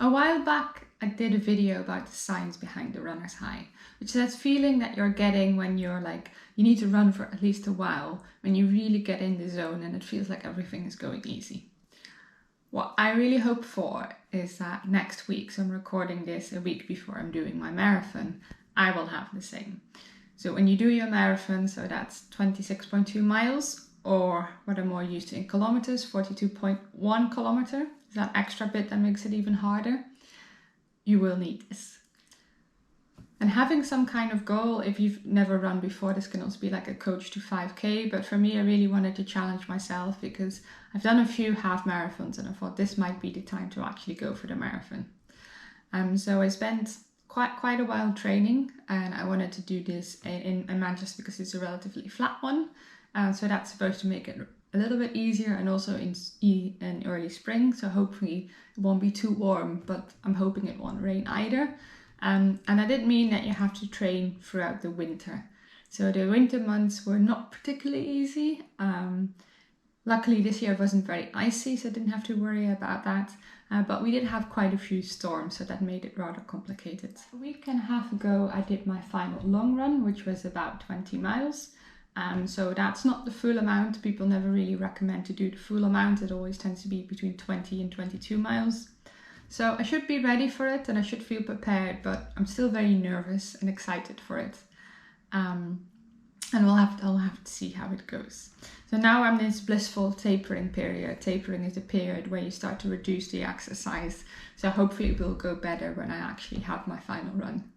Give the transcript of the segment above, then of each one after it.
A while back, I did a video about the science behind the runner's high, which is that feeling that you're getting when you're like, you need to run for at least a while, when you really get in the zone and it feels like everything is going easy. What I really hope for is that next week, so I'm recording this a week before I'm doing my marathon, I will have the same. So when you do your marathon, so that's 26.2 miles, or what I'm more used to in kilometers, 42.1 kilometer, that extra bit that makes it even harder, you will need this. And having some kind of goal, if you've never run before, this can also be like a coach to 5K, but for me, I really wanted to challenge myself because I've done a few half marathons and I thought this might be the time to actually go for the marathon. So I spent quite a while training, and I wanted to do this in Manchester because it's a relatively flat one. So that's supposed to make it a little bit easier, and also in early spring, so hopefully it won't be too warm, but I'm hoping it won't rain either. And that didn't mean that you have to train throughout the winter. So the winter months were not particularly easy. Luckily this year it wasn't very icy, so I didn't have to worry about that. But we did have quite a few storms, so that made it rather complicated. A week and a half ago I did my final long run, which was about 20 miles. So that's not the full amount. People never really recommend to do the full amount. It always tends to be between 20 and 22 miles. So I should be ready for it and I should feel prepared, but I'm still very nervous and excited for it. And I'll have to see how it goes. So now I'm in this blissful tapering period. Tapering is a period where you start to reduce the exercise. So hopefully it will go better when I actually have my final run.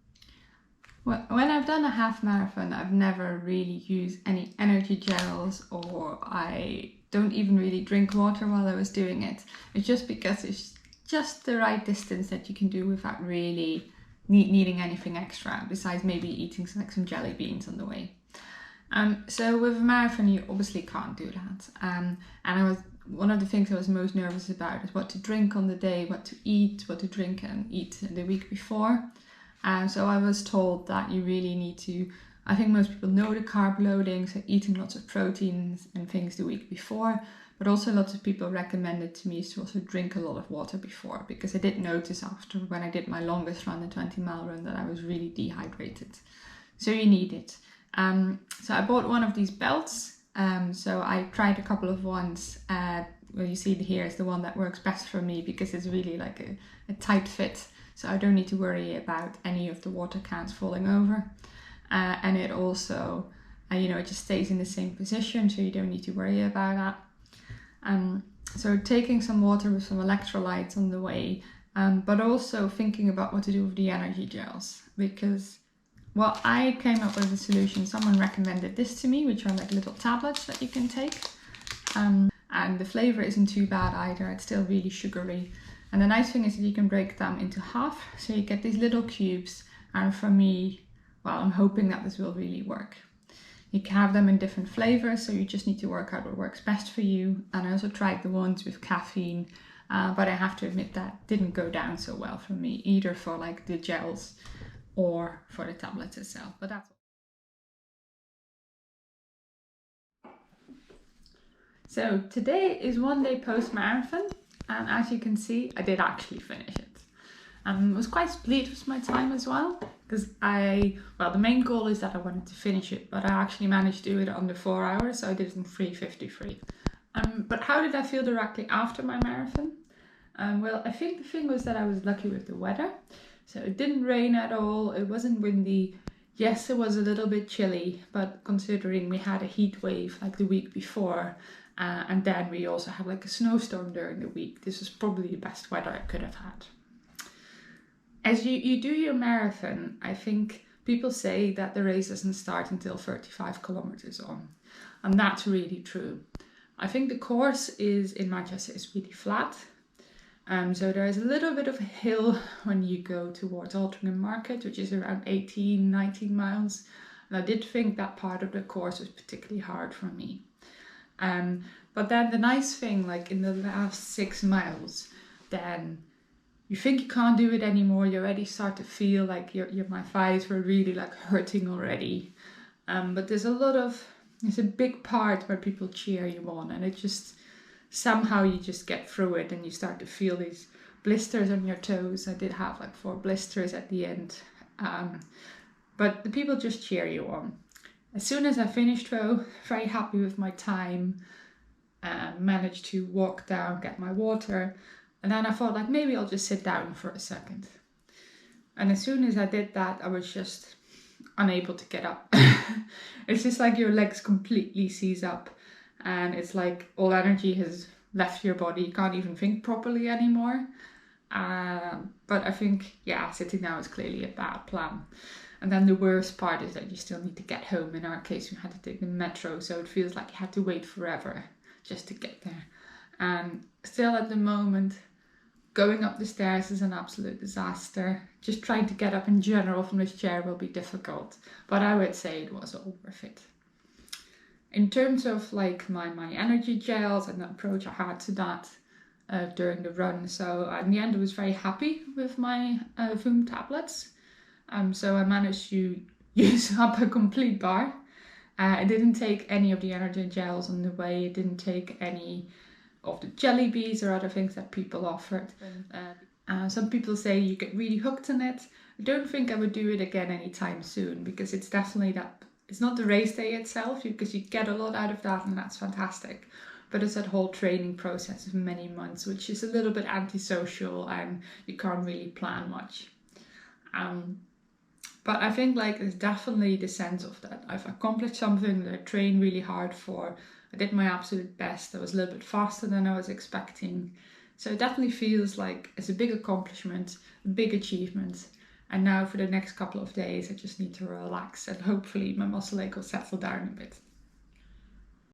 Well, when I've done a half marathon, I've never really used any energy gels, or I don't even really drink water while I was doing it. It's just because it's just the right distance that you can do without really needing anything extra, besides maybe eating some jelly beans on the way. So with a marathon, you obviously can't do that. And one of the things I was most nervous about is what to drink on the day, what to eat, what to drink and eat the week before. So I was told that you really need to, I think most people know the carb loading, so eating lots of proteins and things the week before, but also lots of people recommended to me to also drink a lot of water before, because I did notice after when I did my longest run, the 20-mile run, that I was really dehydrated. So you need it. So I bought one of these belts. So I tried a couple of ones. Well, you see here is the one that works best for me because it's really like a tight fit. So I don't need to worry about any of the water cans falling over. And it also, it just stays in the same position, so you don't need to worry about that. So taking some water with some electrolytes on the way, but also thinking about what to do with the energy gels, because I came up with a solution. Someone recommended this to me, which are like little tablets that you can take. And the flavor isn't too bad either. It's still really sugary. And the nice thing is that you can break them into half. So you get these little cubes. And for me, I'm hoping that this will really work. You can have them in different flavors, so you just need to work out what works best for you. And I also tried the ones with caffeine, but I have to admit that didn't go down so well for me, either for like the gels or for the tablets itself. But that's so today is one day post-marathon, and as you can see, I did actually finish it. I was quite split with my time as well, because the main goal is that I wanted to finish it, but I actually managed to do it under 4 hours, so I did it in 3:53. But how did I feel directly after my marathon? I think the thing was that I was lucky with the weather. So it didn't rain at all, it wasn't windy. Yes, it was a little bit chilly, but considering we had a heat wave like the week before, and then we also had like a snowstorm during the week, this was probably the best weather I could have had. As you do your marathon, I think people say that the race doesn't start until 35 kilometers on, and that's really true. I think the course in Manchester is really flat. So there is a little bit of a hill when you go towards Altrincham Market, which is around 19 miles. And I did think that part of the course was particularly hard for me. But then the nice thing, like in the last 6 miles, then you think you can't do it anymore. You already start to feel like my thighs were really like hurting already. But there's a big part where people cheer you on, and it just, somehow you just get through it and you start to feel these blisters on your toes. I did have like 4 blisters at the end. But the people just cheer you on. As soon as I finished though, very happy with my time, managed to walk down, get my water, and then I thought like maybe I'll just sit down for a second. And as soon as I did that, I was just unable to get up. It's just like your legs completely seize up, and it's like all energy has left your body. You can't even think properly anymore. But I think, yeah, sitting down is clearly a bad plan. And then the worst part is that you still need to get home. In our case, we had to take the metro, so it feels like you had to wait forever just to get there. And still at the moment, going up the stairs is an absolute disaster. Just trying to get up in general from this chair will be difficult, but I would say it was all worth it. In terms of like my energy gels and the approach I had to that during the run, so in the end I was very happy with my Voom tablets. So I managed to use up a complete bar. I didn't take any of the energy gels on the way. I didn't take any of the jelly bees or other things that people offered. Some people say you get really hooked on it. I don't think I would do it again anytime soon, because it's definitely that, it's not the race day itself, because you get a lot out of that and that's fantastic. But it's that whole training process of many months, which is a little bit antisocial and you can't really plan much. But I think like there's definitely the sense of that I've accomplished something that I trained really hard for. I did my absolute best. I was a little bit faster than I was expecting. So it definitely feels like it's a big accomplishment, a big achievement. And now for the next couple of days, I just need to relax and hopefully my muscle ache will settle down a bit.